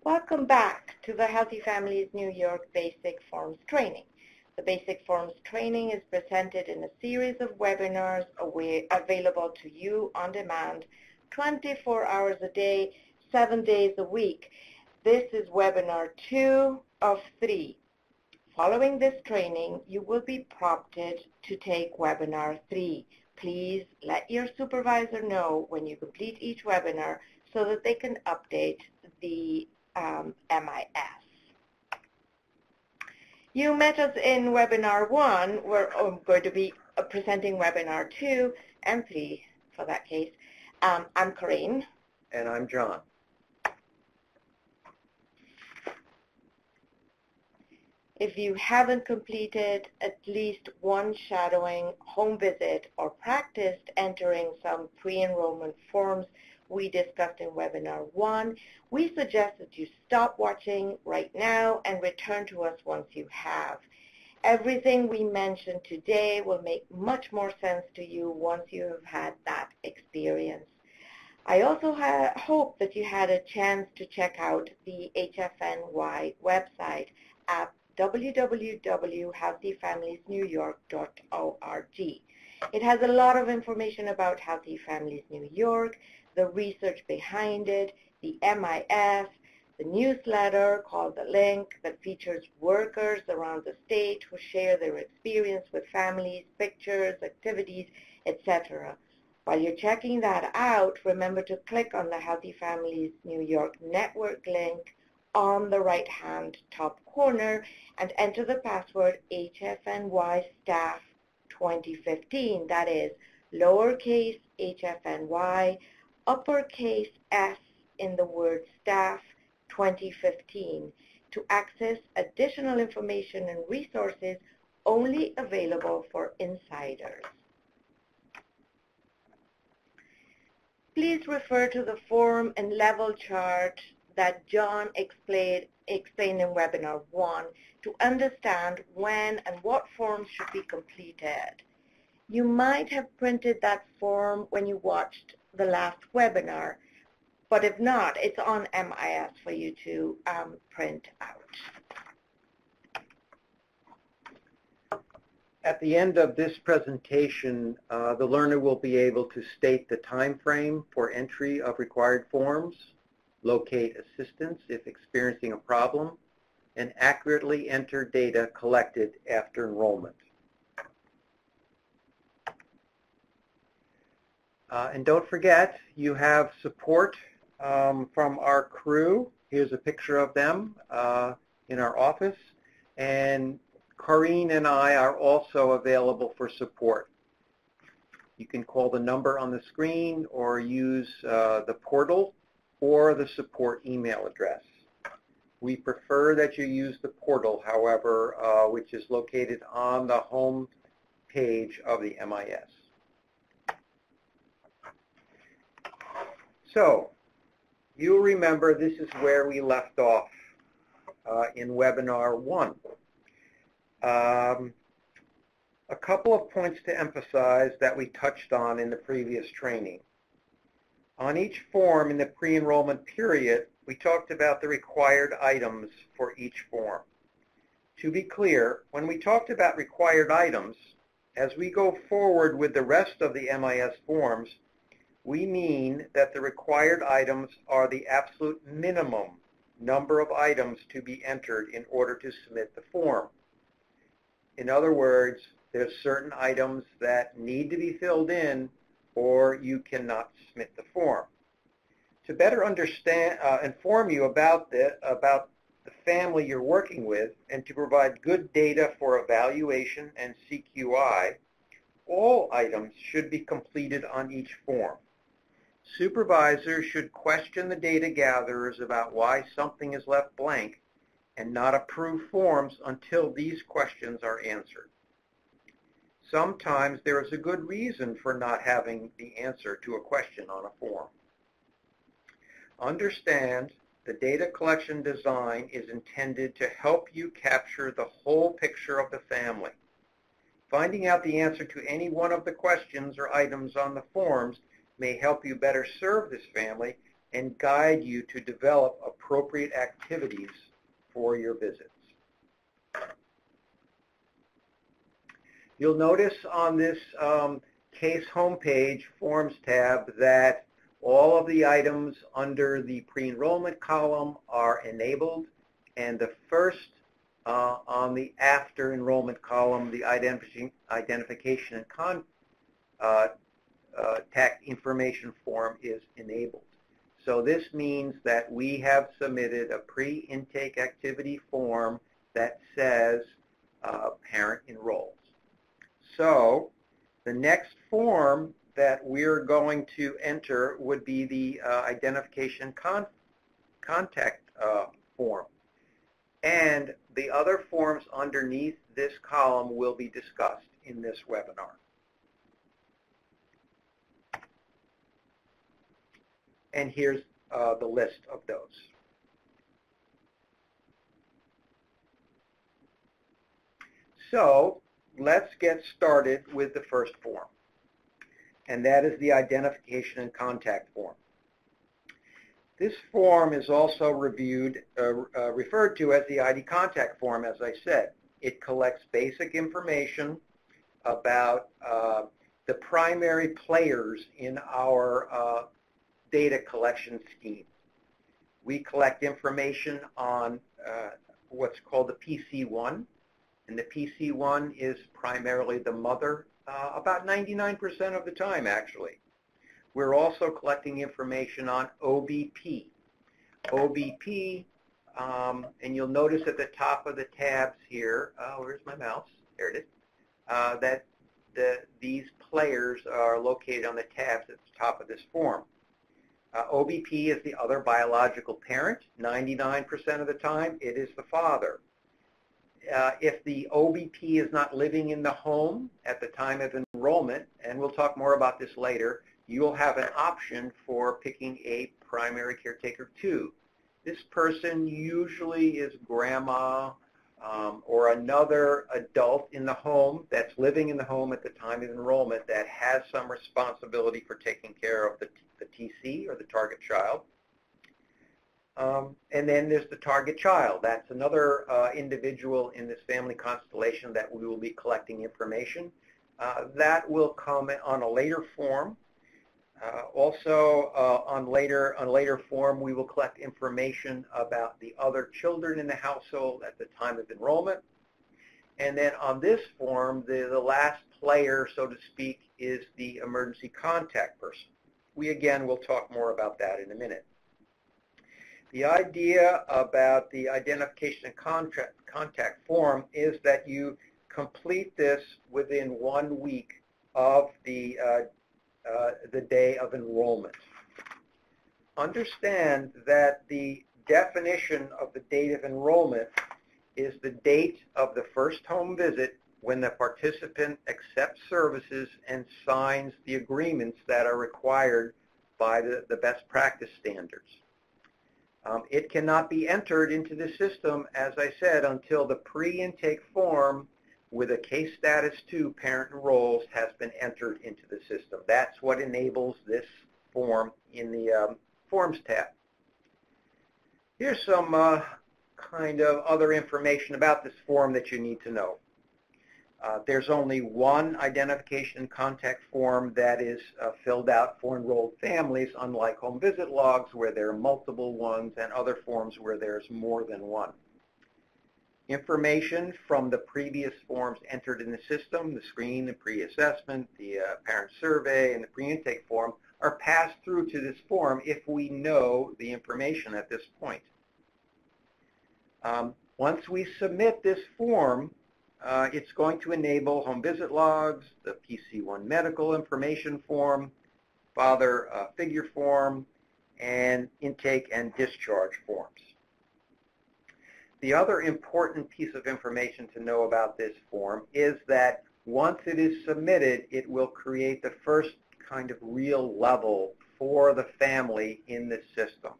Welcome back to the Healthy Families New York Basic Forms Training. The Basic Forms Training is presented in a series of webinars available to you on demand 24 hours a day, 7 days a week. This is webinar 2 of 3. Following this training, you will be prompted to take webinar 3. Please let your supervisor know when you complete each webinar so that they can update the MIS. You met us in webinar 1. We're going to be presenting webinar 2 and 3 for that case. I'm Corinne. And I'm John. If you haven't completed at least one shadowing, home visit, or practiced entering some pre-enrollment forms we discussed in webinar 1, we suggest that you stop watching right now and return to us once you have. Everything we mentioned today will make much more sense to you once you have had that experience. I also hope that you had a chance to check out the HFNY website at www.healthyfamiliesnewyork.org. It has a lot of information about Healthy Families New York, the research behind it, the MIS, the newsletter called The Link that features workers around the state who share their experience with families, pictures, activities, etc. While you're checking that out, remember to click on the Healthy Families New York Network link on the right-hand top corner and enter the password HFNY Staff 2015. That is lowercase HFNY, uppercase S in the word Staff 2015 to access additional information and resources only available for insiders. Please refer to the form and level chart that John explained in webinar 1 to understand when and what forms should be completed. You might have printed that form when you watched the last webinar, but if not, it's on MIS for you to print out. At the end of this presentation, the learner will be able to state the time frame for entry of required forms, locate assistance if experiencing a problem, and accurately enter data collected after enrollment. And don't forget, you have support from our crew. Here's a picture of them in our office. And Corinne and I are also available for support. You can call the number on the screen or use the portal or the support email address. We prefer that you use the portal, however, which is located on the home page of the MIS. So, you'll remember this is where we left off in webinar 1. A couple of points to emphasize that we touched on in the previous training. On each form in the pre-enrollment period, we talked about the required items for each form. To be clear, when we talked about required items, as we go forward with the rest of the MIS forms, we mean that the required items are the absolute minimum number of items to be entered in order to submit the form. In other words, there's certain items that need to be filled in or you cannot submit the form. To better inform you about the family you're working with and to provide good data for evaluation and CQI, all items should be completed on each form. Supervisors should question the data gatherers about why something is left blank and not approve forms until these questions are answered. Sometimes there is a good reason for not having the answer to a question on a form. Understand the data collection design is intended to help you capture the whole picture of the family. Finding out the answer to any one of the questions or items on the forms may help you better serve this family and guide you to develop appropriate activities for your visits. You'll notice on this case homepage Forms tab that all of the items under the pre-enrollment column are enabled, and the first on the after enrollment column, the identification and contact information form is enabled. So this means that we have submitted a pre-intake activity form that says parent enrolls. So the next form that we're going to enter would be the identification contact form. And the other forms underneath this column will be discussed in this webinar. And here's the list of those. So let's get started with the first form, and that is the identification and contact form. This form is also referred to as the ID contact form, as I said. It collects basic information about the primary players in our data collection scheme. We collect information on what's called the PC1, and the PC1 is primarily the mother, about 99% of the time, actually. We're also collecting information on OBP. OBP, and you'll notice at the top of the tabs here, where's my mouse? There it is, that these players are located on the tabs at the top of this form. OBP is the other biological parent. 99% of the time, it is the father. If the OBP is not living in the home at the time of enrollment, and we'll talk more about this later, you'll have an option for picking a primary caretaker 2. This person usually is grandma or another adult in the home that's living in the home at the time of enrollment that has some responsibility for taking care of the TC, or the target child. And then there's the target child. That's another individual in this family constellation that we will be collecting information. That will come on a later form. Also, on a later form, we will collect information about the other children in the household at the time of enrollment. And then on this form, the last player, so to speak, is the emergency contact person. We, again, will talk more about that in a minute. The idea about the identification and contact form is that you complete this within 1 week of the day of enrollment. Understand that the definition of the date of enrollment is the date of the first home visit when the participant accepts services and signs the agreements that are required by the best practice standards. It cannot be entered into the system, as I said, until the pre-intake form with a case status 2, parent enrolls, has been entered into the system. That's what enables this form in the Forms tab. Here's some kind of other information about this form that you need to know. There's only one identification and contact form that is filled out for enrolled families, unlike home visit logs where there are multiple ones and other forms where there's more than one. Information from the previous forms entered in the system, the screen, the pre-assessment, the parent survey, and the pre-intake form, are passed through to this form if we know the information at this point. Once we submit this form, it's going to enable home visit logs, the PC1 medical information form, father figure form, and intake and discharge forms. The other important piece of information to know about this form is that once it is submitted, it will create the first kind of real level for the family in this system.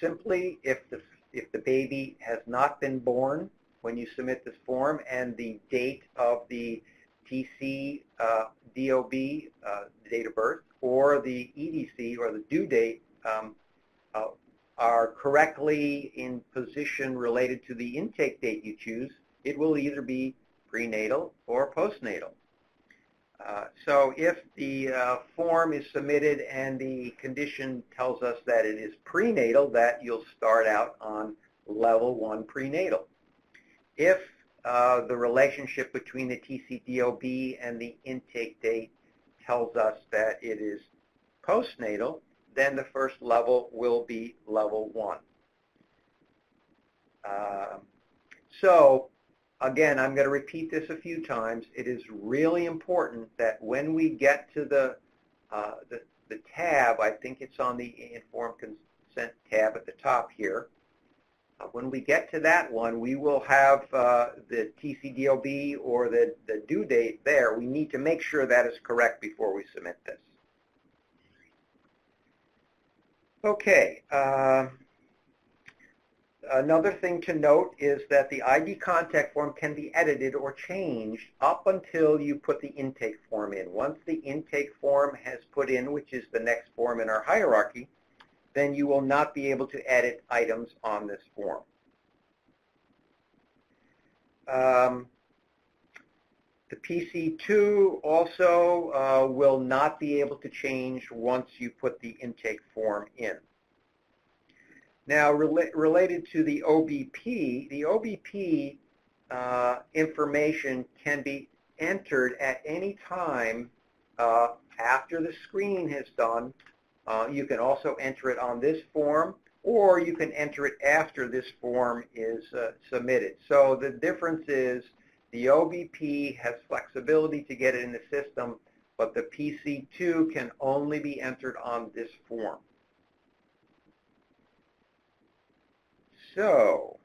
Simply, if the baby has not been born when you submit this form and the date of the TC DOB, date of birth, or the EDC, or the due date are correctly in position related to the intake date you choose, it will either be prenatal or postnatal. So if the form is submitted and the condition tells us that it is prenatal, that you'll start out on level 1 prenatal. If the relationship between the TCDOB and the intake date tells us that it is postnatal, then the first level will be level 1. So again, I'm going to repeat this a few times. It is really important that when we get to the tab, I think it's on the Informed Consent tab at the top here, when we get to that one, we will have the TCDOB or the due date there. We need to make sure that is correct before we submit this. Okay. Another thing to note is that the ID contact form can be edited or changed up until you put the intake form in. Once the intake form has put in, which is the next form in our hierarchy, then you will not be able to edit items on this form. The PC2 also will not be able to change once you put the intake form in. Now, related to the OBP information can be entered at any time after the screening has done. You can also enter it on this form, or you can enter it after this form is submitted. So the difference is the OBP has flexibility to get it in the system, but the PC2 can only be entered on this form. So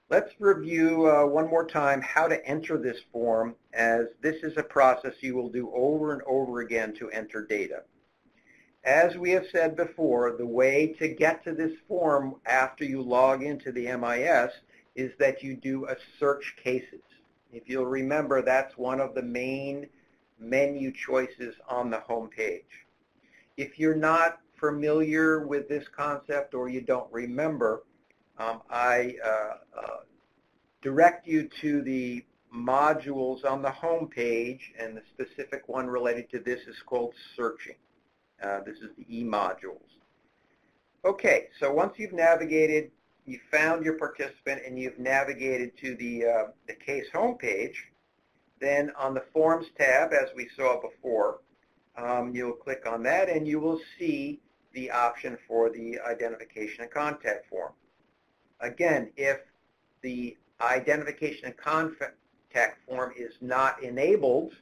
let's review one more time how to enter this form, as this is a process you will do over and over again to enter data. As we have said before, the way to get to this form after you log into the MIS is that you do a search cases. If you'll remember, that's one of the main menu choices on the home page. If you're not familiar with this concept or you don't remember, I direct you to the modules on the home page, and the specific one related to this is called searching. This is the E modules. Okay, so once you've navigated, you found your participant and you've navigated to the case home page, then on the Forms tab, as we saw before, you'll click on that and you will see the option for the identification and contact form. Again, if the identification and contact form is not enabled,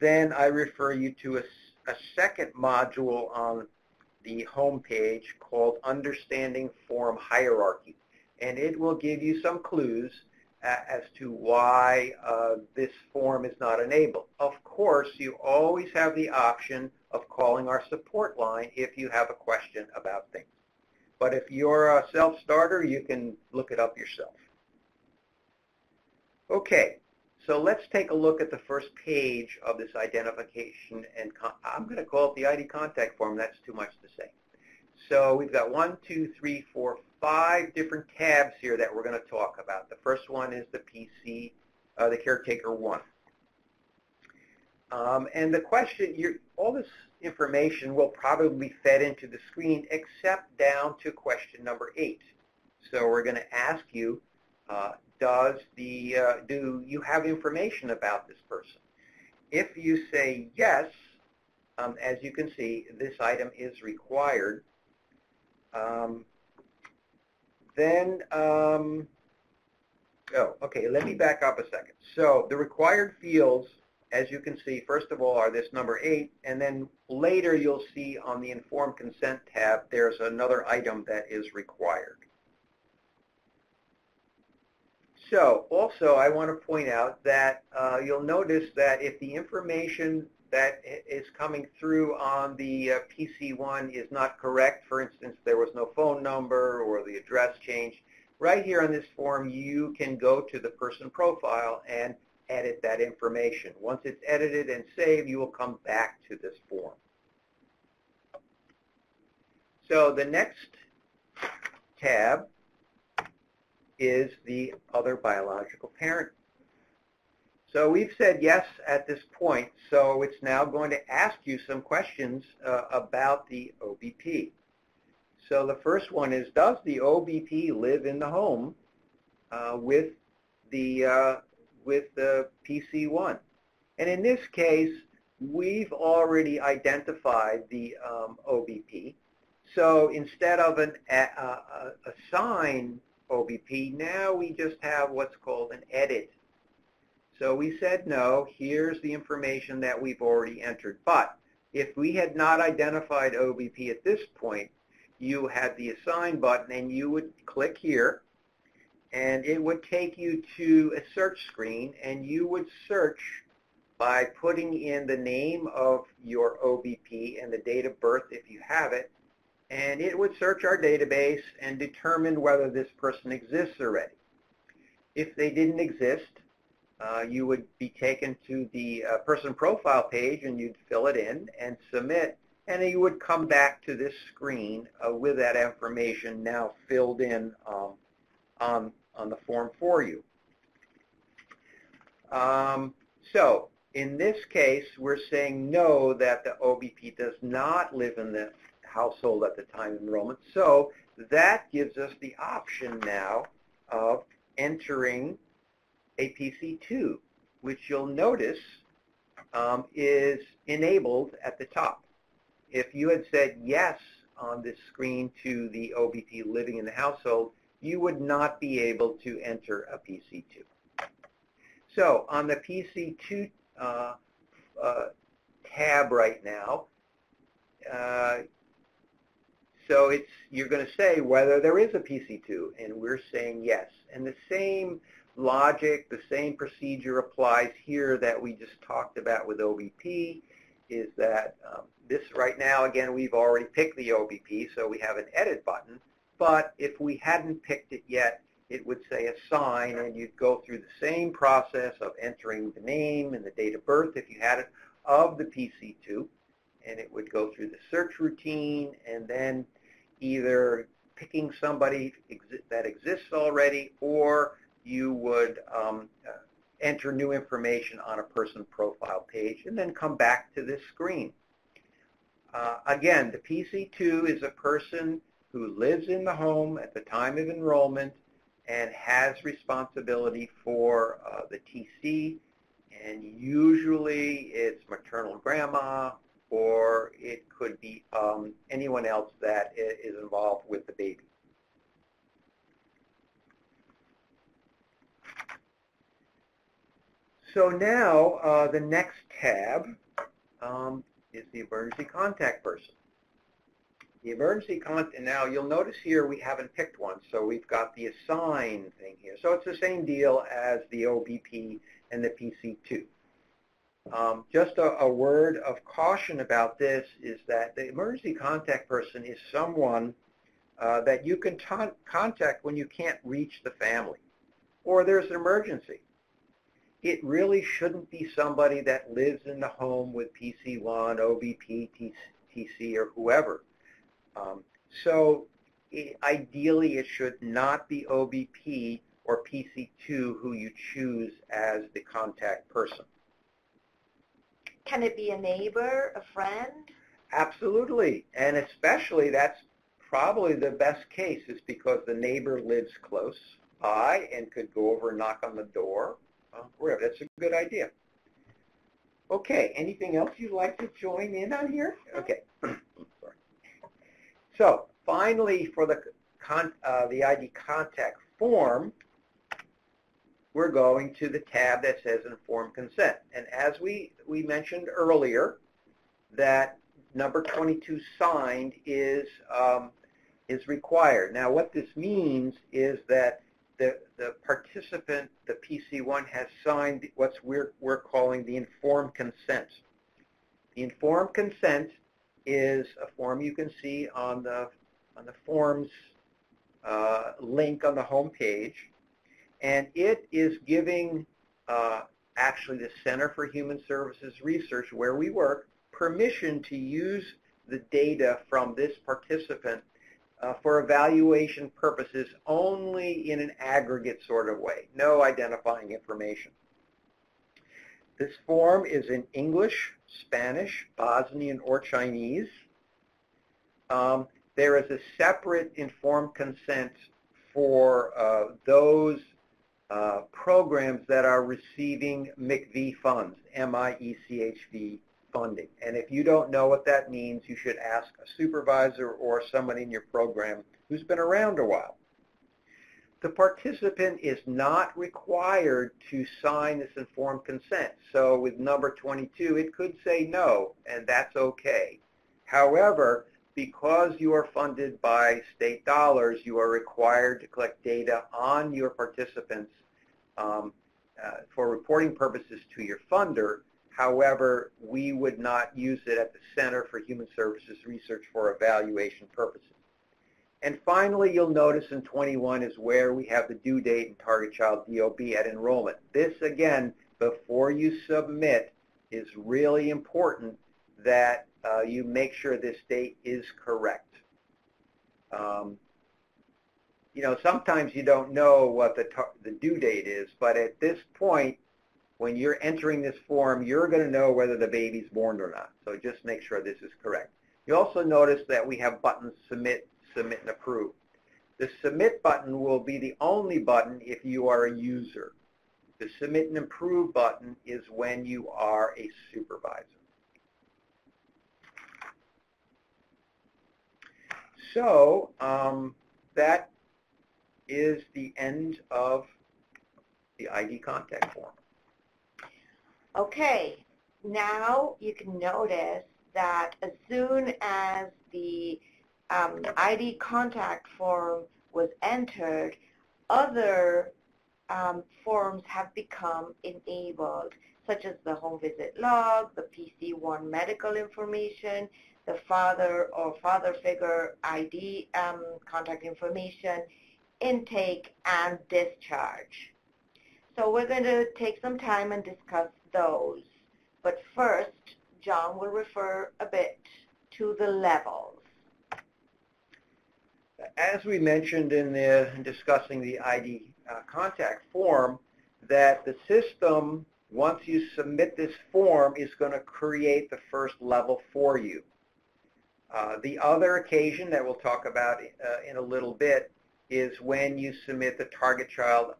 then I refer you to a second module on the home page called Understanding Form Hierarchy, and it will give you some clues as to why this form is not enabled. Of course, you always have the option of calling our support line if you have a question about things. But if you're a self-starter, you can look it up yourself. Okay, so let's take a look at the first page of this identification, and I'm going to call it the ID contact form. That's too much to say. So we've got 1, 2, 3, 4, 5 different tabs here that we're going to talk about. The first one is the PC, the caretaker 1. And the question, all this information will probably be fed into the screen except down to question number 8. So we're going to ask you, do you have information about this person? If you say yes, as you can see, this item is required. Okay, let me back up a second. So the required fields, as you can see, first of all, are this number 8, and then later you'll see on the Informed Consent tab, there's another item that is required. So also I want to point out that you'll notice that if the information that is coming through on the PC1 is not correct, for instance, there was no phone number or the address changed, right here on this form you can go to the person profile and edit that information. Once it's edited and saved, you will come back to this form. So the next tab is the other biological parent. So we've said yes at this point, so it's now going to ask you some questions about the OBP. So the first one is, does the OBP live in the home with the PC1? And in this case, we've already identified the OBP. So instead of an assign OBP, now we just have what's called an edit. So we said no, here's the information that we've already entered. But if we had not identified OBP at this point, you had the assign button and you would click here and it would take you to a search screen and you would search by putting in the name of your OBP and the date of birth if you have it, and it would search our database and determine whether this person exists already. If they didn't exist, you would be taken to the person profile page and you'd fill it in and submit, and you would come back to this screen with that information now filled in on the form for you. So in this case, we're saying no, that the OBP does not live in the household at the time of enrollment. So that gives us the option now of entering a PC2, which you'll notice is enabled at the top. If you had said yes on this screen to the OBP living in the household, you would not be able to enter a PC2. So on the PC2 tab right now, so you're going to say whether there is a PC2, and we're saying yes. And the same logic, the same procedure applies here that we just talked about with OBP, is that this right now, again, we've already picked the OBP, so we have an edit button. But if we hadn't picked it yet, it would say assign, and you'd go through the same process of entering the name and the date of birth, if you had it, of the PC2, and it would go through the search routine, and then either picking somebody that exists already, or you would enter new information on a person profile page, and then come back to this screen. Again, the PC2 is a person who lives in the home at the time of enrollment and has responsibility for the TC, and usually it's maternal grandma, or it could be anyone else that is involved with the baby. So now the next tab is the emergency contact person. The emergency contact, now you'll notice here we haven't picked one, so we've got the assign thing here. So it's the same deal as the OBP and the PC2. Just a word of caution about this is that the emergency contact person is someone that you can contact when you can't reach the family or there's an emergency. It really shouldn't be somebody that lives in the home with PC1, OBP, TC, or whoever. Ideally, it should not be OBP or PC2 who you choose as the contact person. Can it be a neighbor, a friend? Absolutely, and especially that's probably the best case is because the neighbor lives close by and could go over and knock on the door. Wherever. That's a good idea. Okay, anything else you'd like to join in on here? Okay. Sorry. So finally, for the ID contact form, we're going to the tab that says Informed Consent. And as we mentioned earlier, that number 22 signed is required. Now, what this means is that the participant, the PC1, has signed what we're calling the Informed Consent. The Informed Consent is a form you can see on the forms link on the home page, and it is giving actually the Center for Human Services Research, where we work, permission to use the data from this participant for evaluation purposes only in an aggregate sort of way, no identifying information. This form is in English, Spanish, Bosnian, or Chinese. There is a separate informed consent for those programs that are receiving MICV funds, MIECHV funding. And if you don't know what that means, you should ask a supervisor or someone in your program who's been around a while. The participant is not required to sign this informed consent. So with number 22, it could say no, and that's okay. However, because you are funded by state dollars, you are required to collect data on your participants for reporting purposes to your funder. However, we would not use it at the Center for Human Services Research for evaluation purposes. And finally, you'll notice in 21 is where we have the due date and target child DOB at enrollment. This, again, before you submit, is really important that you make sure this date is correct. You know, sometimes you don't know what the due date is, but at this point, when you're entering this form, you're going to know whether the baby's born or not. So just make sure this is correct. You also notice that we have buttons submit, submit, and approve. The submit button will be the only button if you are a user. The submit and approve button is when you are a supervisor. So that is the end of the ID contact form. Okay, now you can notice that as soon as the ID contact form was entered, other forms have become enabled, such as the home visit log, the PC1 medical information, the father or father figure ID contact information, intake, and discharge. So we're going to take some time and discuss those. But first, John will refer a bit to the levels. As we mentioned in discussing the ID contact form, that the system, once you submit this form, is going to create the first level for you. The other occasion that we'll talk about in a little bit is when you submit the target child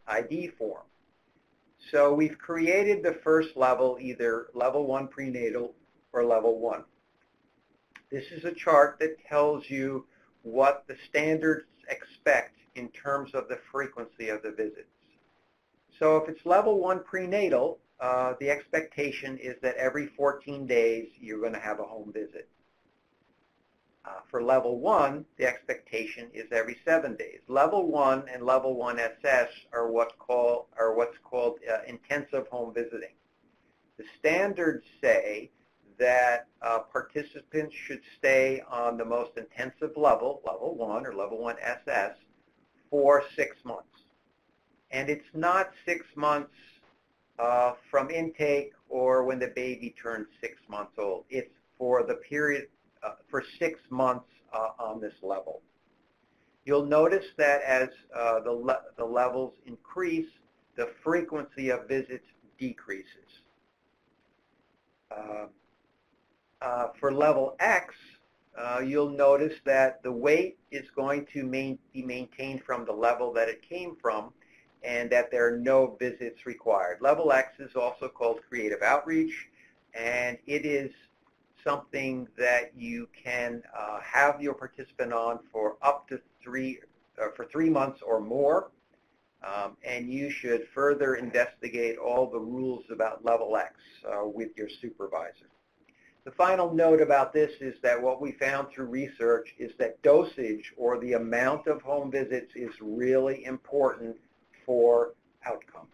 ID form. So we've created the first level, either level 1 prenatal or level 1. This is a chart that tells you what the standards expect in terms of the frequency of the visits. So if it's level 1 prenatal, the expectation is that every 14 days you're going to have a home visit. For level 1, the expectation is every 7 days. Level 1 and level 1 SS are what's called intensive home visiting. The standards say that participants should stay on the most intensive level, level 1 or level 1 SS, for 6 months. And it's not 6 months from intake or when the baby turns 6 months old. It's for the period for 6 months on this level. You'll notice that as the levels increase, the frequency of visits decreases. For level X, you'll notice that the weight is going to be maintained from the level that it came from, and that there are no visits required. Level X is also called creative outreach, and it is something that you can have your participant on for up to 3 months or more, and you should further investigate all the rules about level X with your supervisor. The final note about this is that what we found through research is that dosage, or the amount of home visits, is really important for outcomes.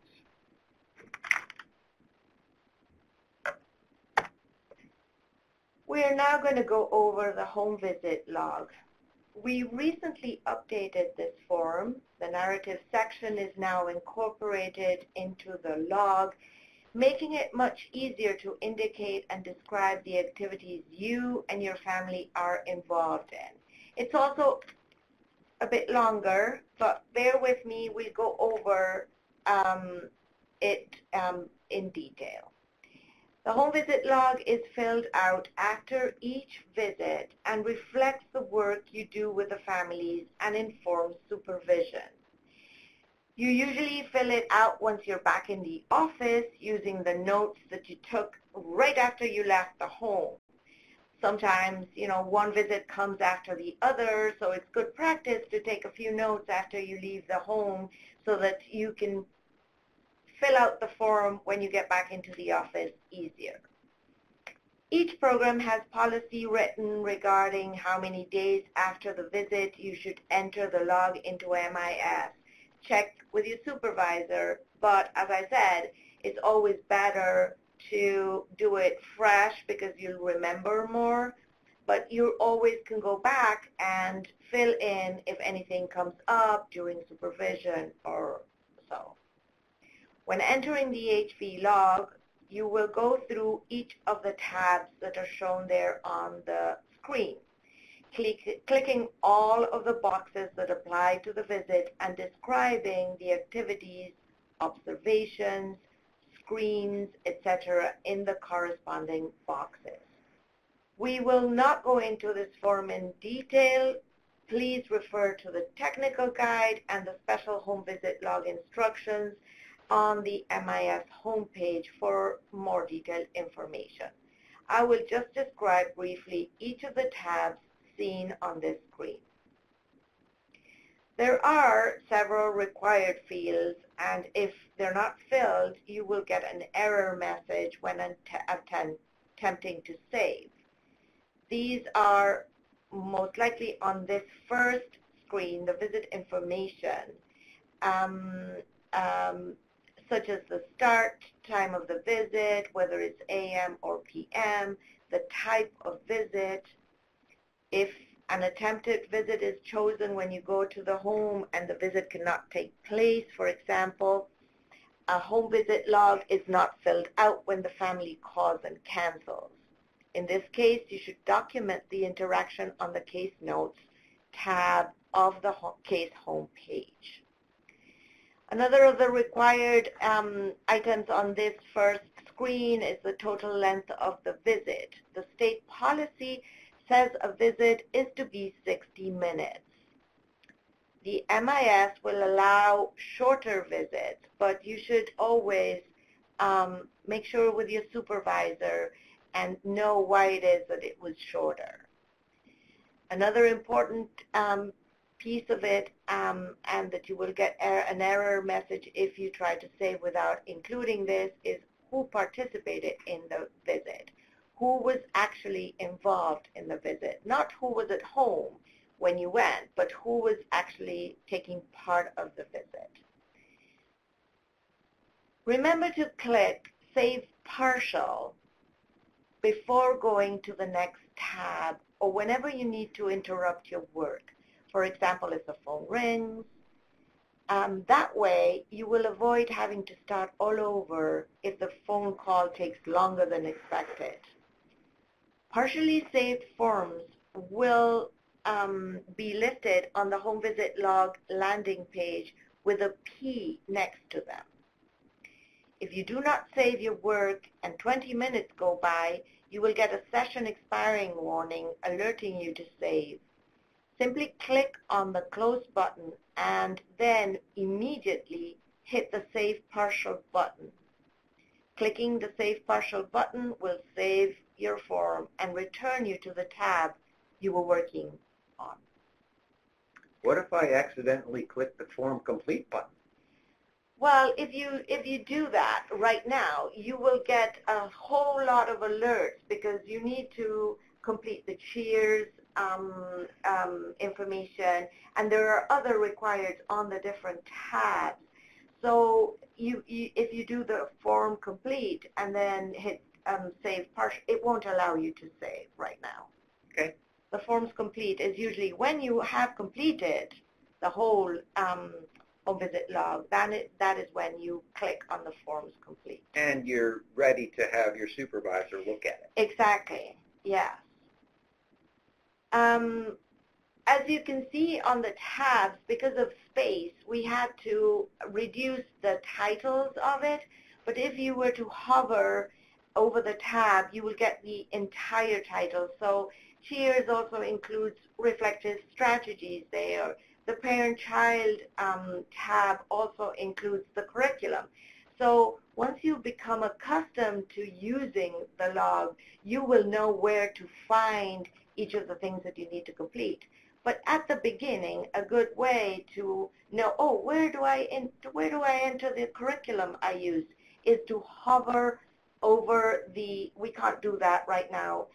We are now going to go over the home visit log. We recently updated this form. The narrative section is now incorporated into the log, making it much easier to indicate and describe the activities you and your family are involved in. It's also a bit longer, but bear with me, we'll go over it in detail. The home visit log is filled out after each visit and reflects the work you do with the families and informs supervision. You usually fill it out once you're back in the office using the notes that you took right after you left the home. Sometimes, one visit comes after the other, so it's good practice to take a few notes after you leave the home so that you can fill out the form when you get back into the office easier. Each program has policy written regarding how many days after the visit you should enter the log into MIS. Check with your supervisor, but as I said, it's always better to do it fresh because you'll remember more, but you always can go back and fill in if anything comes up during supervision or so. When entering the HV log, you will go through each of the tabs that are shown there on the screen, clicking all of the boxes that apply to the visit and describing the activities, observations, screens, etc. in the corresponding boxes. We will not go into this form in detail. Please refer to the technical guide and the special home visit log instructions on the MIS homepage for more detailed information. I will just describe briefly each of the tabs seen on this screen. There are several required fields, and if they're not filled, you will get an error message when attempting to save. These are most likely on this first screen, the visit information, such as the start time of the visit, whether it's AM or PM, the type of visit, if an attempted visit is chosen when you go to the home and the visit cannot take place, for example, a home visit log is not filled out when the family calls and cancels. In this case, you should document the interaction on the case notes tab of the case home page. Another of the required items on this first screen is the total length of the visit. The state policy says a visit is to be 60 minutes. The MIS will allow shorter visits, but you should always make sure with your supervisor and know why it is that it was shorter. Another important piece of it, and that you will get an error message if you try to save without including this, is who participated in the visit. Who was actually involved in the visit, not who was at home when you went, but who was actually taking part of the visit. Remember to click Save Partial before going to the next tab or whenever you need to interrupt your work. For example, if the phone rings, that way you will avoid having to start all over if the phone call takes longer than expected. Partially saved forms will be listed on the home visit log landing page with a P next to them. If you do not save your work and 20 minutes go by, you will get a session expiring warning alerting you to save. Simply click on the close button and then immediately hit the Save Partial button. Clicking the Save Partial button will save your form and return you to the tab you were working on. What if I accidentally click the Form Complete button? Well, if you do that right now, you will get a whole lot of alerts because you need to complete the cheers information, and there are other required on the different tabs. So if you do the form complete and then hit save partial, it won't allow you to save right now. Okay. The forms complete is usually when you have completed the whole home visit log, that is when you click on the forms complete. And you're ready to have your supervisor look at it. Exactly, yes. As you can see on the tabs, because of space, we had to reduce the titles of it, but if you were to hover over the tab, you will get the entire title. So Cheers also includes reflective strategies there. The parent-child tab also includes the curriculum. So once you become accustomed to using the log, you will know where to find each of the things that you need to complete. But at the beginning, a good way to know, oh, where do I enter the curriculum I used, is to hover over the, we can't do that right now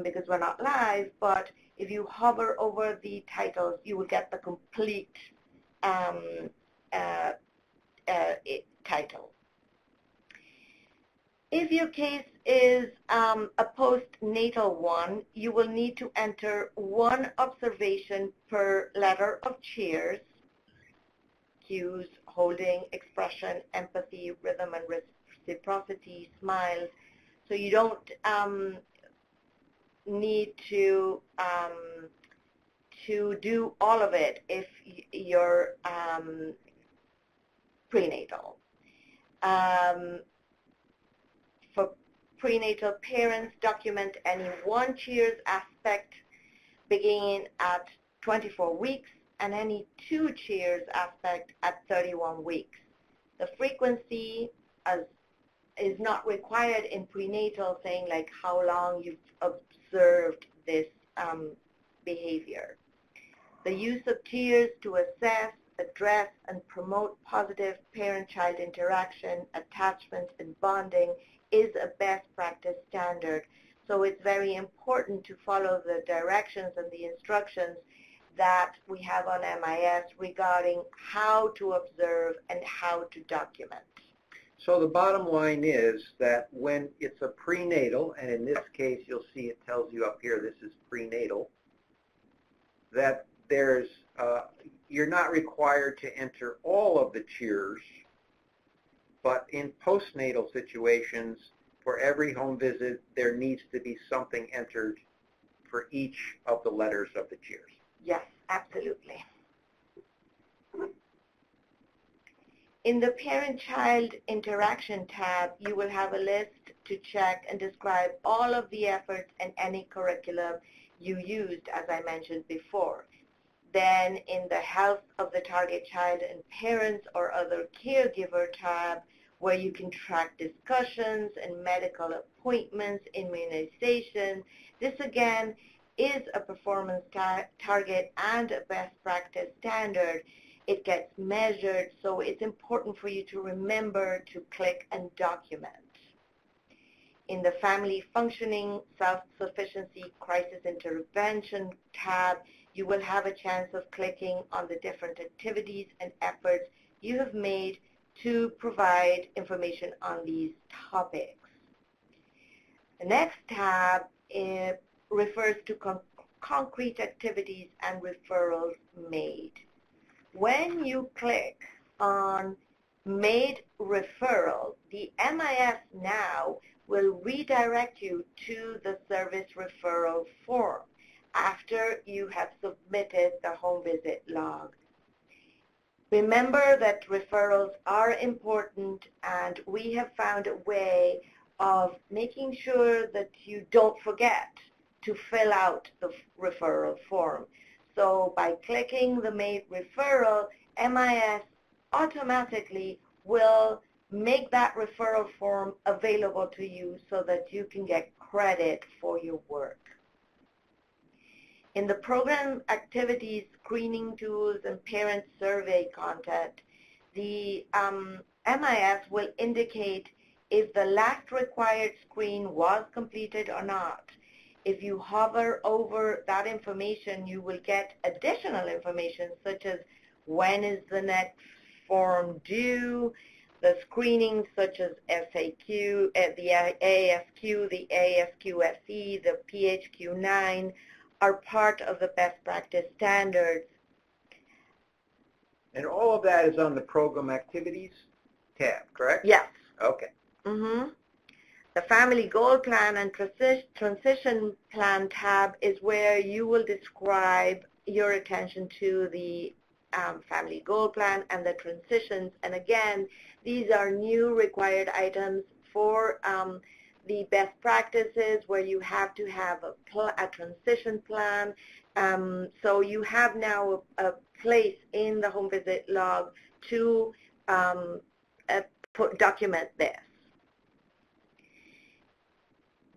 because we're not live, but if you hover over the titles, you will get the complete title. If your case is a postnatal one, you will need to enter one observation per letter of Cheers: cues, holding, expression, empathy, rhythm and reciprocity, smiles. So you don't need to do all of it if you're prenatal. For prenatal parents, document any one Cheers aspect beginning at 24 weeks and any two Cheers aspect at 31 weeks. The frequency is not required in prenatal, saying like how long you've observed this behavior. The use of Cheers to assess, address, and promote positive parent-child interaction, attachment, and bonding is a best practice standard. So it's very important to follow the directions and the instructions that we have on MIS regarding how to observe and how to document. So the bottom line is that when it's a prenatal, and in this case you'll see it tells you up here this is prenatal, that there's you're not required to enter all of the Cheers, but in postnatal situations, for every home visit, there needs to be something entered for each of the letters of the Cheers. Yes, absolutely. In the parent-child interaction tab, you will have a list to check and describe all of the efforts and any curriculum you used, as I mentioned before. Then in the health of the target child and parents or other caregiver tab, where you can track discussions and medical appointments, immunization. This again is a performance target and a best practice standard. It gets measured, so it's important for you to remember to click and document. In the family functioning, self-sufficiency, crisis intervention tab, you will have a chance of clicking on the different activities and efforts you have made to provide information on these topics. The next tab refers to concrete activities and referrals made. When you click on Made Referral, the MIS now will redirect you to the service referral form after you have submitted the home visit log. Remember that referrals are important, and we have found a way of making sure that you don't forget to fill out the referral form. So by clicking the Made Referral, MIS automatically will make that referral form available to you so that you can get credit for your work. In the program activities, screening tools, and parent survey content, the MIS will indicate if the last required screen was completed or not. If you hover over that information, you will get additional information such as when is the next form due, the screenings such as FAQ, the ASQ, the ASQFE, the PHQ-9 are part of the best practice standards. And all of that is on the Program Activities tab, correct? Yes. Okay. Mm-hmm. The Family Goal Plan and Transition Plan tab is where you will describe your attention to the Family Goal Plan and the transitions. And again, these are new required items for the best practices where you have to have a transition plan. So you have now a place in the home visit log to document this.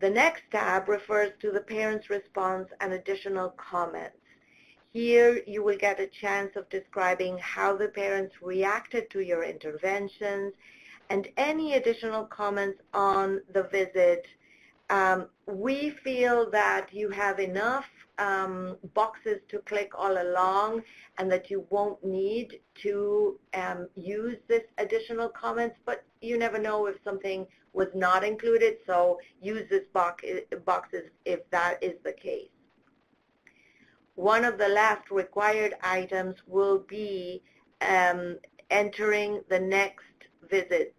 The next tab refers to the parent's response and additional comments. Here you will get a chance of describing how the parents reacted to your interventions and any additional comments on the visit. We feel that you have enough boxes to click all along and that you won't need to use this additional comments, but you never know if something was not included, so use this boxes if that is the case. One of the last required items will be entering the next visit's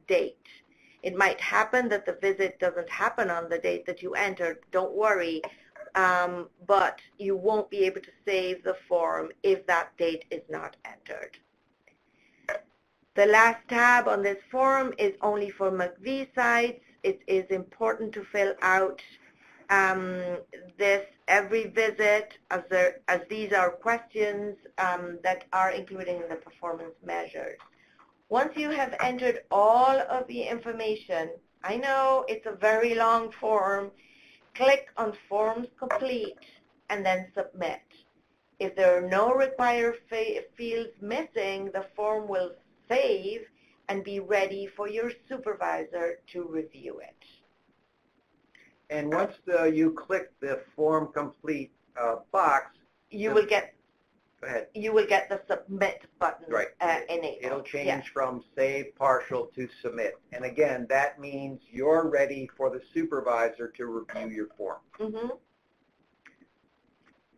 date. It might happen that the visit doesn't happen on the date that you entered. Don't worry, but you won't be able to save the form if that date is not entered. The last tab on this form is only for McVie sites. It is important to fill out this every visit as these are questions that are included in the performance measures. Once you have entered all of the information, I know it's a very long form, click on Forms Complete and then Submit. If there are no required fields missing, the form will save and be ready for your supervisor to review it. And once you click the Form Complete box, you will get go ahead. You will get the Submit button right. Enabled. It'll change from Save Partial to Submit. And again, that means you're ready for the supervisor to review your form. Mm-hmm.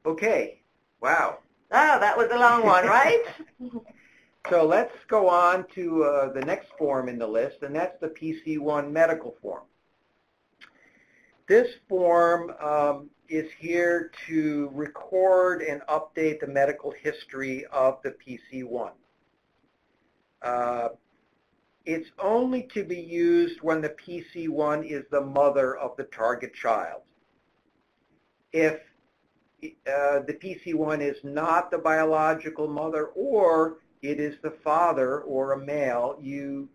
Okay. Wow. Oh, that was a long one, right? So let's go on to the next form in the list, and that's the PC1 medical form. This form is here to record and update the medical history of the PC1. It's only to be used when the PC1 is the mother of the target child. If the PC1 is not the biological mother, or it is the father or a male,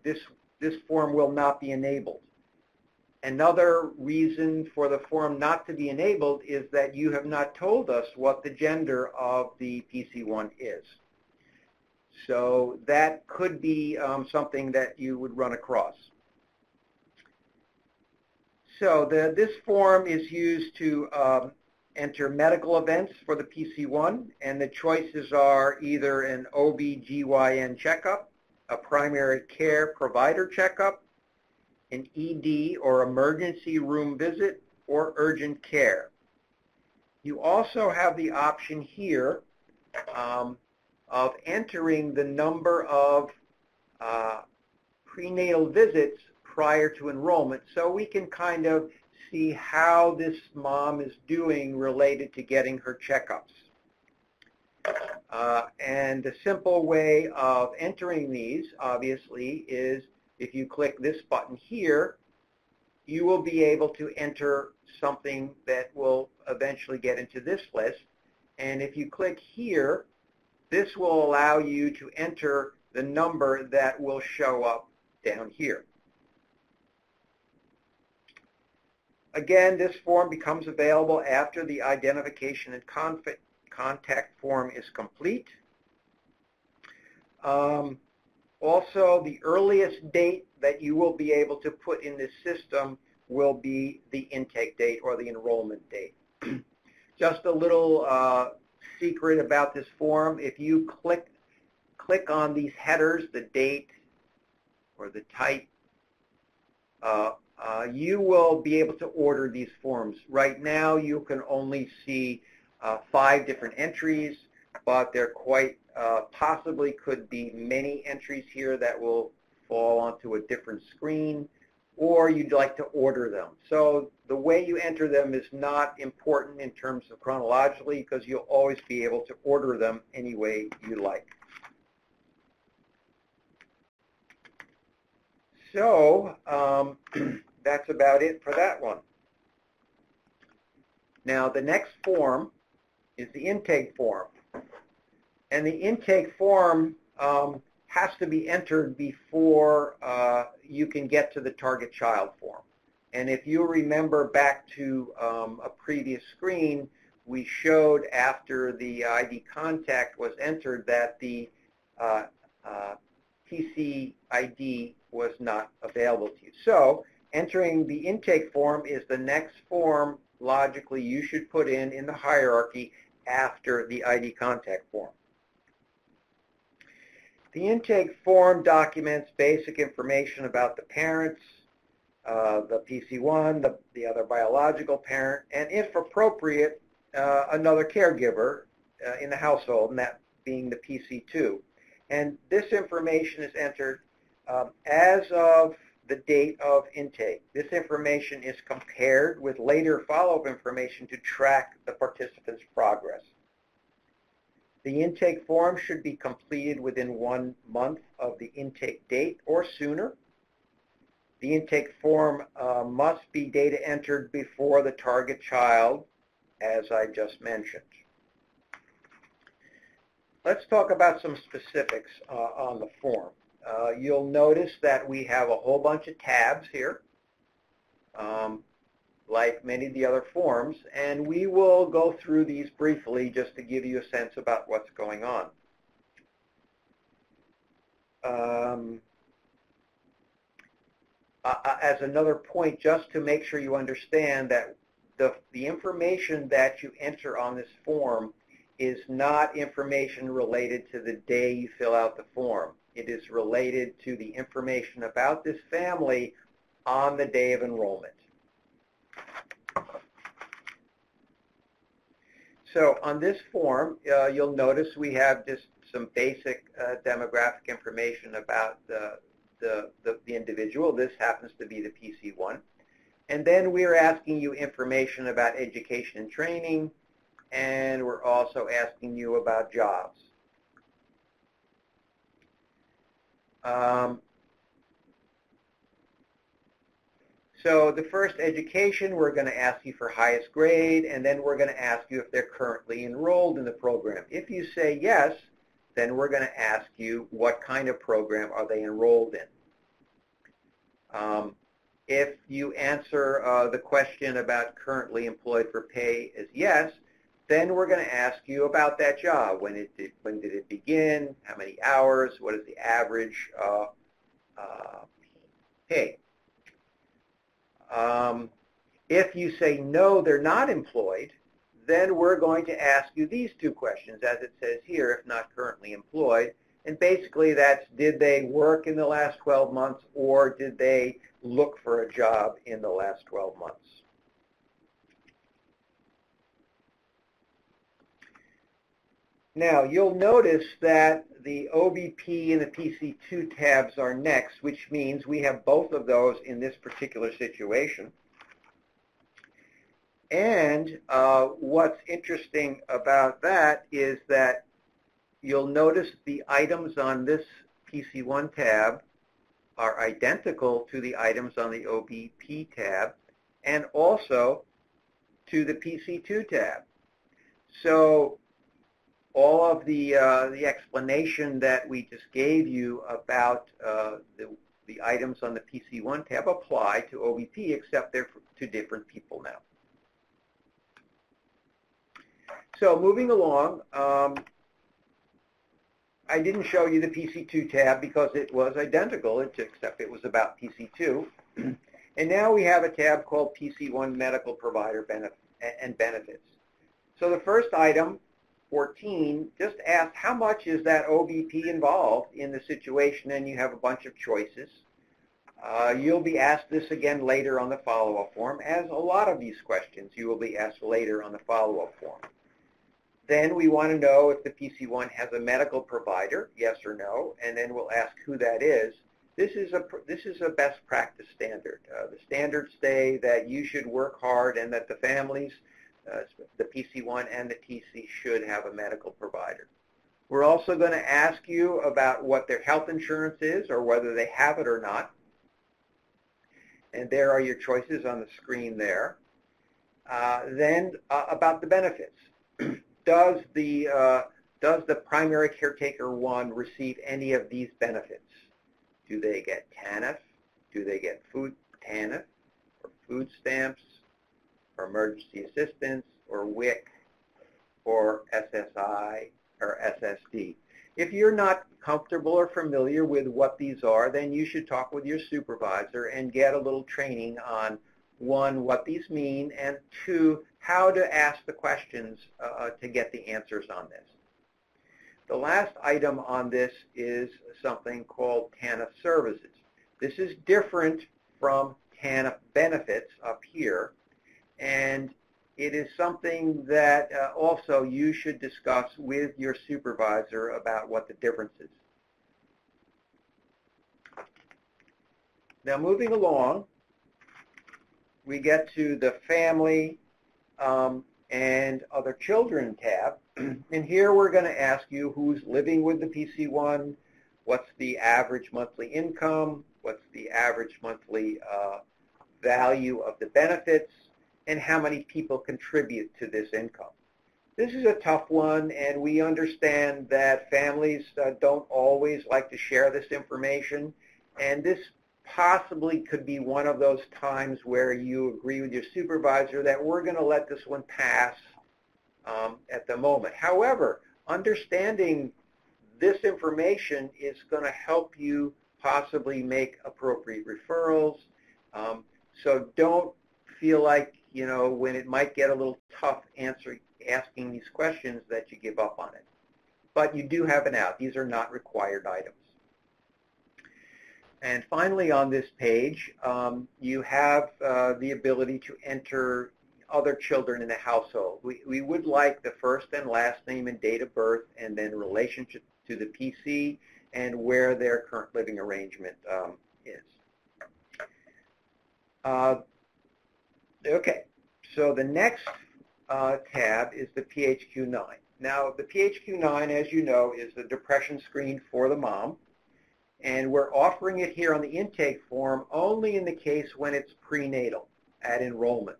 this form will not be enabled. Another reason for the form not to be enabled is that you have not told us what the gender of the PC1 is. So that could be something that you would run across. So this form is used to enter medical events for the PC1, and the choices are either an OB/GYN checkup, a primary care provider checkup, an ED or emergency room visit, or urgent care. You also have the option here of entering the number of prenatal visits prior to enrollment, so we can kind of see how this mom is doing related to getting her checkups. And the simple way of entering these, obviously, is if you click this button here, you will be able to enter something that will eventually get into this list. And if you click here, this will allow you to enter the number that will show up down here. Again, this form becomes available after the identification and contact form is complete. Also, the earliest date that you will be able to put in this system will be the intake date or the enrollment date. Just a little secret about this form: if you click on these headers, the date or the type, you will be able to order these forms. Right now, you can only see 5 different entries, but they're quite possibly could be many entries here that will fall onto a different screen, or you'd like to order them. So the way you enter them is not important in terms of chronologically, because you'll always be able to order them any way you like. So that's about it for that one. Now the next form is the intake form. And the intake form has to be entered before you can get to the target child form. And if you remember back to a previous screen, we showed after the ID contact was entered that the PC ID was not available to you. So entering the intake form is the next form logically you should put in the hierarchy after the ID contact form. The intake form documents basic information about the parents, the PC1, the other biological parent, and if appropriate, another caregiver in the household, and that being the PC2. And this information is entered as of the date of intake. This information is compared with later follow-up information to track the participant's progress. The intake form should be completed within 1 month of the intake date or sooner. The intake form must be data entered before the target child, as I just mentioned. Let's talk about some specifics on the form. You'll notice that we have a whole bunch of tabs here, like many of the other forms, and we will go through these briefly just to give you a sense about what's going on. As another point, just to make sure you understand that the information that you enter on this form is not information related to the day you fill out the form. It is related to the information about this family on the day of enrollment. So on this form, you'll notice we have just some basic demographic information about the individual. This happens to be the PC1. And then we're asking you information about education and training, and we're also asking you about jobs. So the first, education, we're going to ask you for highest grade, and then we're going to ask you if they're currently enrolled in the program. If you say yes, then we're going to ask you what kind of program are they enrolled in. If you answer the question about currently employed for pay as yes, then we're going to ask you about that job. When did it begin? How many hours? What is the average pay? If you say no, they're not employed, then we're going to ask you these two questions, as it says here, if not currently employed. And basically that's, did they work in the last 12 months, or did they look for a job in the last 12 months? Now, you'll notice that the OBP and the PC2 tabs are next, which means we have both of those in this particular situation. And what's interesting about that is that you'll notice the items on this PC1 tab are identical to the items on the OBP tab and also to the PC2 tab. So all of the explanation that we just gave you about the items on the PC1 tab apply to OBP, except they're to different people now. So moving along, I didn't show you the PC2 tab because it was identical, except it was about PC2. And now we have a tab called PC1 Medical Provider and Benefits. So the first item, 14, just asks how much is that OBP involved in the situation, and you have a bunch of choices. You'll be asked this again later on the follow-up form, as a lot of these questions you will be asked later on the follow-up form. Then we want to know if the PC1 has a medical provider, yes or no, and then we'll ask who that is. This is a best practice standard. The standards say that you should work hard and that the families, the PC1 and the TC, should have a medical provider. We're also going to ask you about what their health insurance is or whether they have it or not. And there are your choices on the screen there. Then about the benefits. Does the primary caretaker one receive any of these benefits? Do they get TANF? Do they get TANF or food stamps or emergency assistance or WIC or SSI or SSD? If you're not comfortable or familiar with what these are, then you should talk with your supervisor and get a little training on, one, what these mean, and two, how to ask the questions to get the answers on this. The last item on this is something called TANF services. This is different from TANF benefits up here, and it is something that also you should discuss with your supervisor about what the difference is. Now moving along, we get to the family and other children tab. And here we're going to ask you who's living with the PC1, what's the average monthly income, what's the average monthly value of the benefits, and how many people contribute to this income. This is a tough one, and we understand that families don't always like to share this information, and this possibly could be one of those times where you agree with your supervisor that we're going to let this one pass at the moment. However, understanding this information is going to help you possibly make appropriate referrals. So don't feel like, you know, when it might get a little tough asking these questions that you give up on it. But you do have an out. These are not required items. And finally on this page, you have the ability to enter other children in the household. We would like the first and last name and date of birth, and then relationship to the PC and where their current living arrangement is. Okay, so the next tab is the PHQ-9. Now the PHQ-9, as you know, is the depression screen for the mom. And we're offering it here on the intake form only in the case when it's prenatal at enrollment.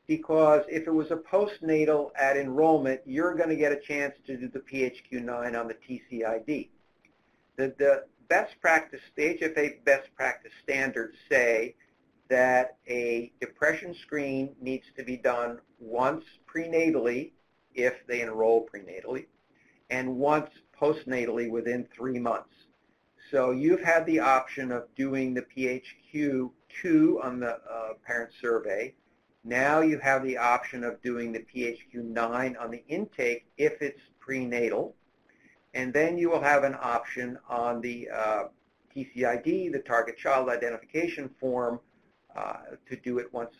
Because if it was a postnatal at enrollment, you're going to get a chance to do the PHQ-9 on the TCID. The best practice, the HFA best practice standards say that a depression screen needs to be done once prenatally, if they enroll prenatally, and once postnatally within 3 months. So you've had the option of doing the PHQ-2 on the parent survey. Now you have the option of doing the PHQ-9 on the intake if it's prenatal. And then you will have an option on the TCID, the Target Child Identification Form, to do it once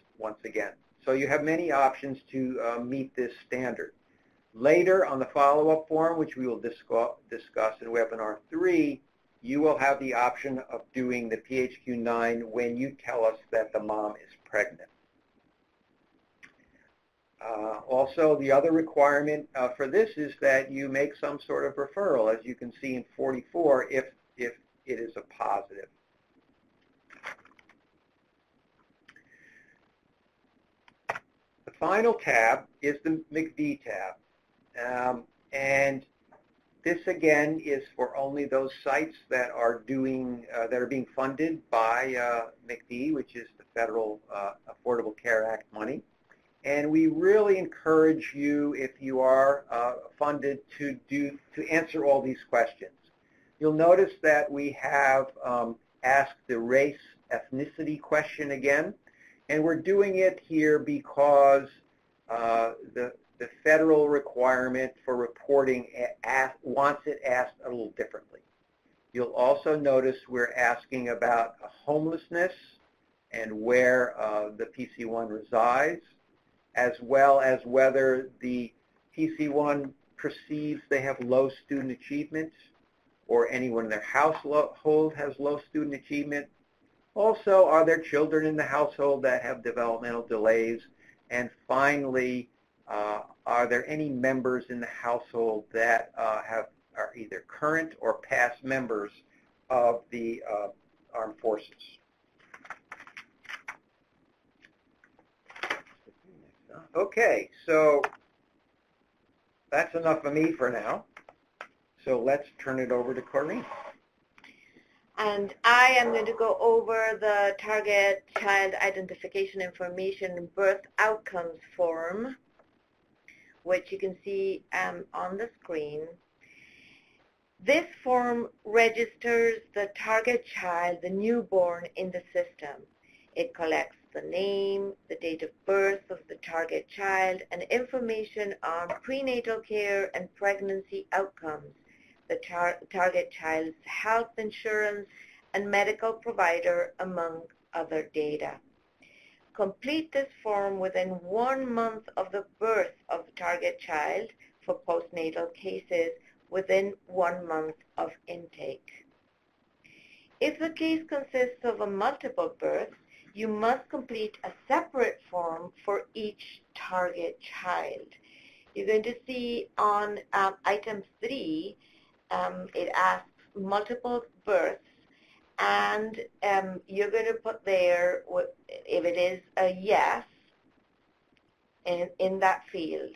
again. So you have many options to meet this standard. Later on the follow-up form, which we will discuss in Webinar 3, you will have the option of doing the PHQ-9 when you tell us that the mom is pregnant. Also, the other requirement for this is that you make some sort of referral, as you can see in 44, if it is a positive. The final tab is the McD tab. And this again is for only those sites that are doing that are being funded by McD, which is the Federal Affordable Care Act money. And we really encourage you, if you are funded, to answer all these questions. You'll notice that we have asked the race ethnicity question again, and we're doing it here because the federal requirement for reporting wants it asked a little differently. You'll also notice we're asking about homelessness and where the PC1 resides, as well as whether the TC1 perceives they have low student achievement, or anyone in their household has low student achievement. Also, are there children in the household that have developmental delays? And finally, are there any members in the household that are either current or past members of the armed forces? Okay, so that's enough of me for now. So let's turn it over to Corrine. And I am going to go over the Target Child Identification Information Birth Outcomes form, which you can see on the screen. This form registers the target child, the newborn, in the system. It collects the name, the date of birth of the target child, and information on prenatal care and pregnancy outcomes, the target child's health insurance and medical provider, among other data. Complete this form within 1 month of the birth of the target child for postnatal cases within 1 month of intake. If the case consists of a multiple birth, you must complete a separate form for each target child. You're going to see on item 3, it asks multiple births, and you're going to put there, if it is a yes, in that field.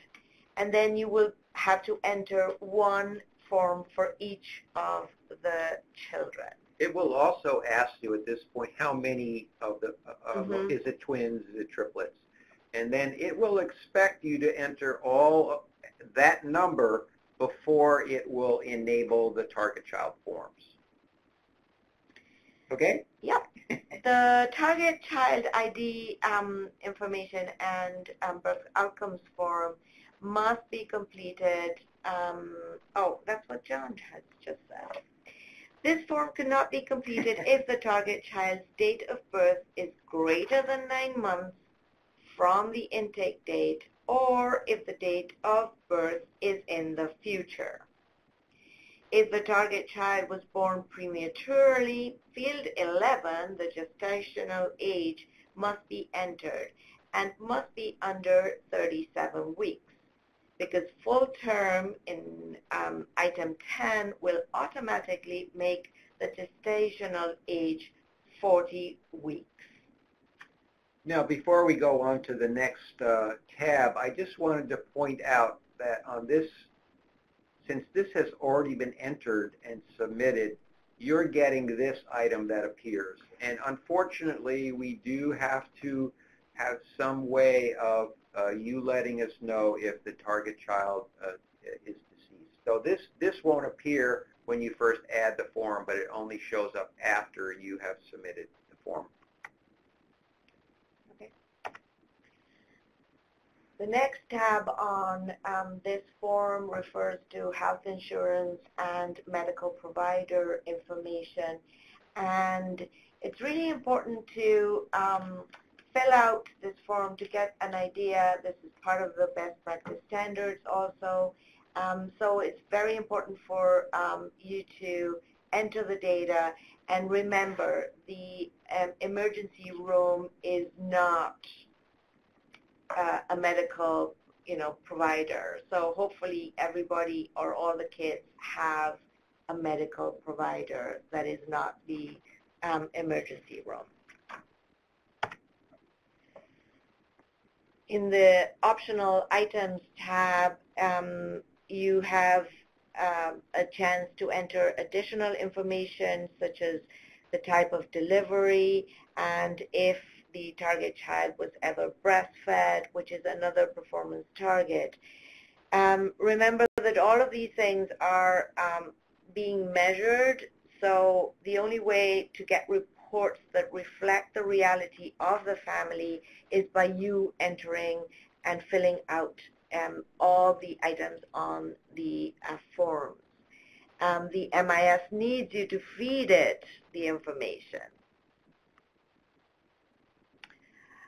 And then you will have to enter one form for each of the children. It will also ask you at this point how many of the, is it twins, is it triplets? And then it will expect you to enter all that number before it will enable the target child forms. Okay? Yep. The target child ID information and birth outcomes form must be completed. Oh, that's what John has just said. This form cannot be completed if the target child's date of birth is greater than 9 months from the intake date, or if the date of birth is in the future. If the target child was born prematurely, field 11, the gestational age, must be entered and must be under 37 weeks, because full term in item 10 will automatically make the gestational age 40 weeks. Now, before we go on to the next tab, I just wanted to point out that on this, since this has already been entered and submitted, you're getting this item that appears. And unfortunately, we do have to have some way of you letting us know if the target child is deceased. So this won't appear when you first add the form, but it only shows up after you have submitted the form. Okay. The next tab on this form refers to health insurance and medical provider information, and it's really important to fill out this form to get an idea. This is part of the best practice standards also. So it's very important for you to enter the data, and remember, the emergency room is not a medical, provider. So hopefully everybody or all the kids have a medical provider that is not the emergency room. In the optional items tab, you have a chance to enter additional information such as the type of delivery and if the target child was ever breastfed, which is another performance target. Remember that all of these things are being measured, so the only way to get reports that reflect the reality of the family is by you entering and filling out all the items on the forms. The MIS needs you to feed it the information.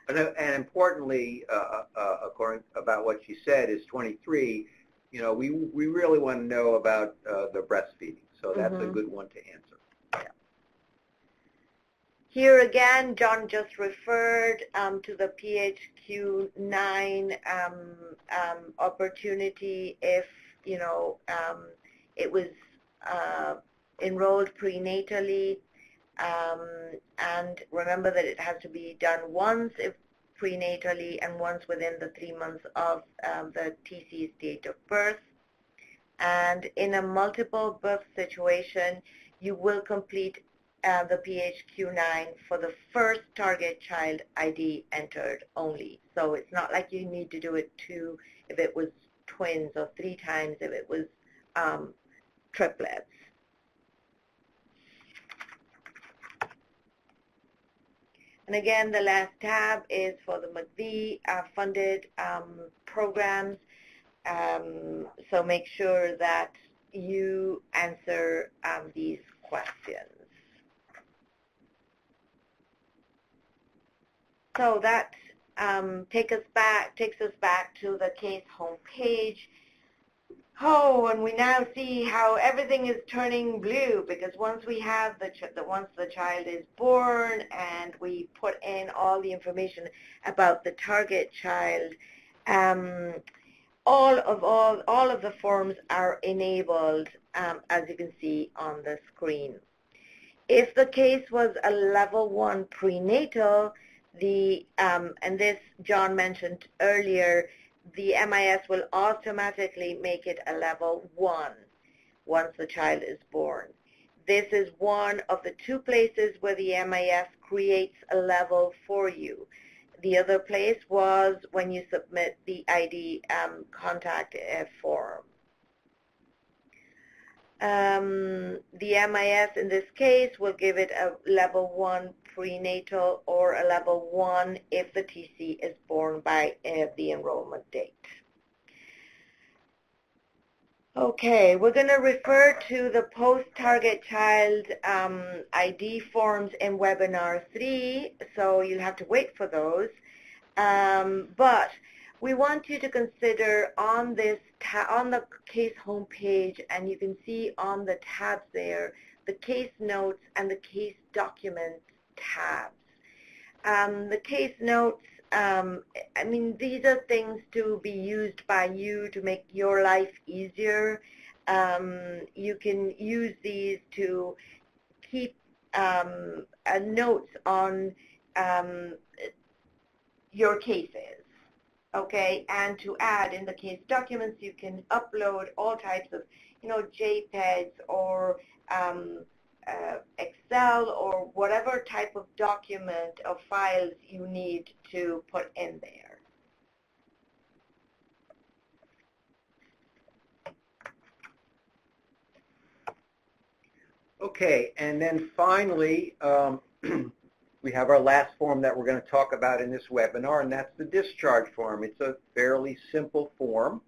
And importantly, according about what you said, is 23, you know, we really want to know about the breastfeeding. So that's a Mm-hmm. good one to answer. Here again, John just referred to the PHQ-9 opportunity if, you know, it was enrolled prenatally. And remember that it has to be done once if prenatally and once within the 3 months of the TC's date of birth. And in a multiple birth situation, you will complete the PHQ-9 for the first target child ID entered only. So it's not like you need to do it two if it was twins, or 3 times if it was triplets. And again, the last tab is for the McVie funded programs. So make sure that you answer these questions. So that takes us back to the case homepage. Oh, and we now see how everything is turning blue, because once we have once the child is born and we put in all the information about the target child, all of the forms are enabled, as you can see on the screen. If the case was a level 1 prenatal, and this John mentioned earlier, the MIS will automatically make it a level 1 once the child is born. This is one of the 2 places where the MIS creates a level for you. The other place was when you submit the ID contact form. The MIS in this case will give it a level 1 prenatal or a level 1 if the TC is born by the enrollment date. Okay, we're going to refer to the post-target child ID forms in webinar 3, so you'll have to wait for those. But we want you to consider on the case homepage, and you can see on the tabs there, the case notes and the case documents tabs. The case notes, I mean, these are things to be used by you to make your life easier. You can use these to keep notes on your cases, okay? And to add in the case documents, you can upload all types of, you know, JPEGs or Excel or whatever type of document or files you need to put in there. Okay, and then finally, we have our last form that we're going to talk about in this webinar, and that's the discharge form. It's a fairly simple form.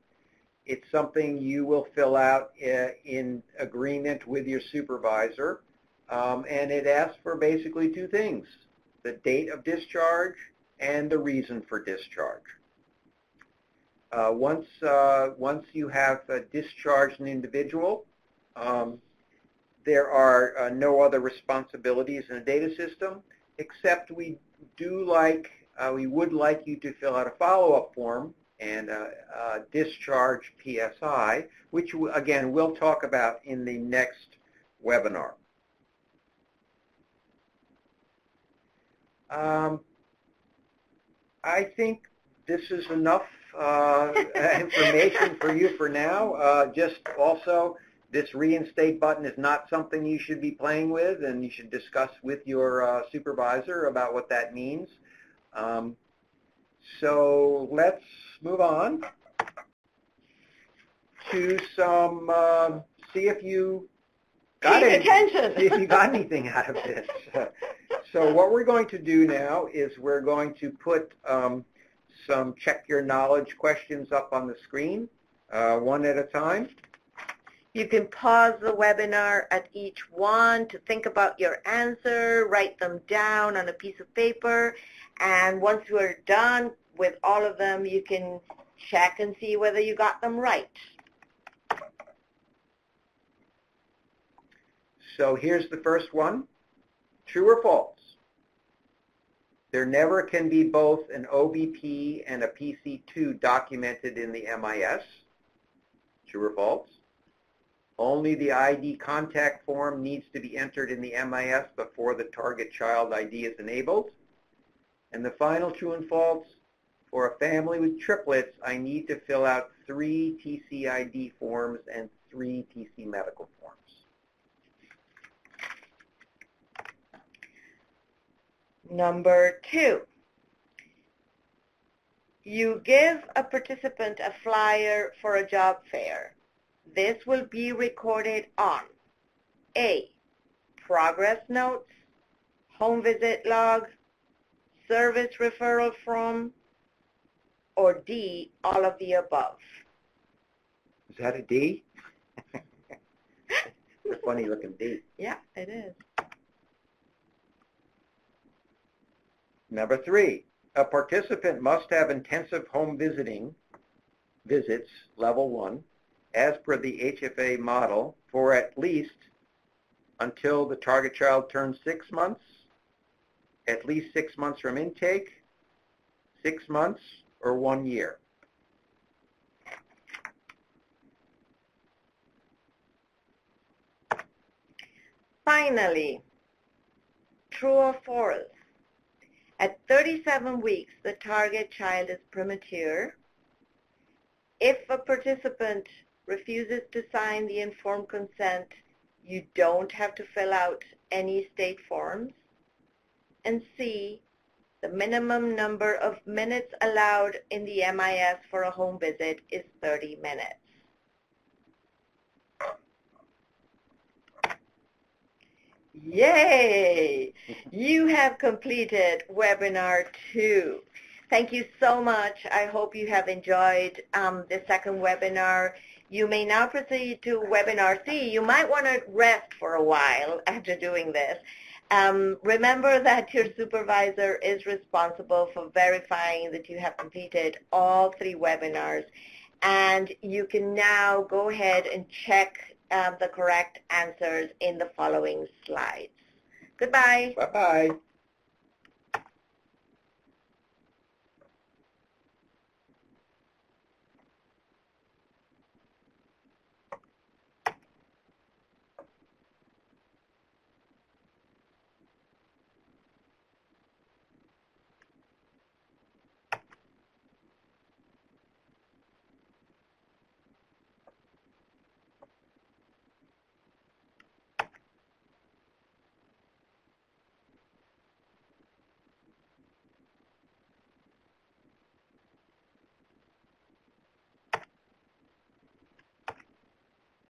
It's something you will fill out in agreement with your supervisor, and it asks for basically 2 things: the date of discharge and the reason for discharge. Once you have discharged an individual, there are no other responsibilities in the data system, except we would like you to fill out a follow-up form and a discharge PSI, which again we'll talk about in the next webinar. I think this is enough information for you for now. Just also, this reinstate button is not something you should be playing with, and you should discuss with your supervisor about what that means. So let's move on to some, see if you got anything out of this. So what we're going to do now is we're going to put some check your knowledge questions up on the screen, one at a time. You can pause the webinar at each one to think about your answer, write them down on a piece of paper, and once we're done with all of them, you can check and see whether you got them right. So here's the first one. True or false? There never can be both an OBP and a PC2 documented in the MIS. True or false? Only the ID contact form needs to be entered in the MIS before the target child ID is enabled. And the final true and false, for a family with triplets, I need to fill out 3 TCID forms and 3 TC medical forms. Number 2. You give a participant a flyer for a job fair. This will be recorded on A, progress notes, home visit log, service referral form, or D, all of the above. Is that a D? It's a funny looking D. Yeah, it is. Number 3, a participant must have intensive home visits, level 1, as per the HFA model for at least until the target child turns 6 months, at least 6 months from intake, 6 months, or 1 year. Finally, true or false? At 37 weeks, the target child is premature. If a participant refuses to sign the informed consent, you don't have to fill out any state forms. And C, the minimum number of minutes allowed in the MIS for a home visit is 30 minutes. Yay! You have completed webinar 2. Thank you so much. I hope you have enjoyed the second webinar. You may now proceed to webinar C. You might want to rest for a while after doing this. Remember that your supervisor is responsible for verifying that you have completed all 3 webinars, and you can now go ahead and check the correct answers in the following slides. Goodbye. Bye-bye.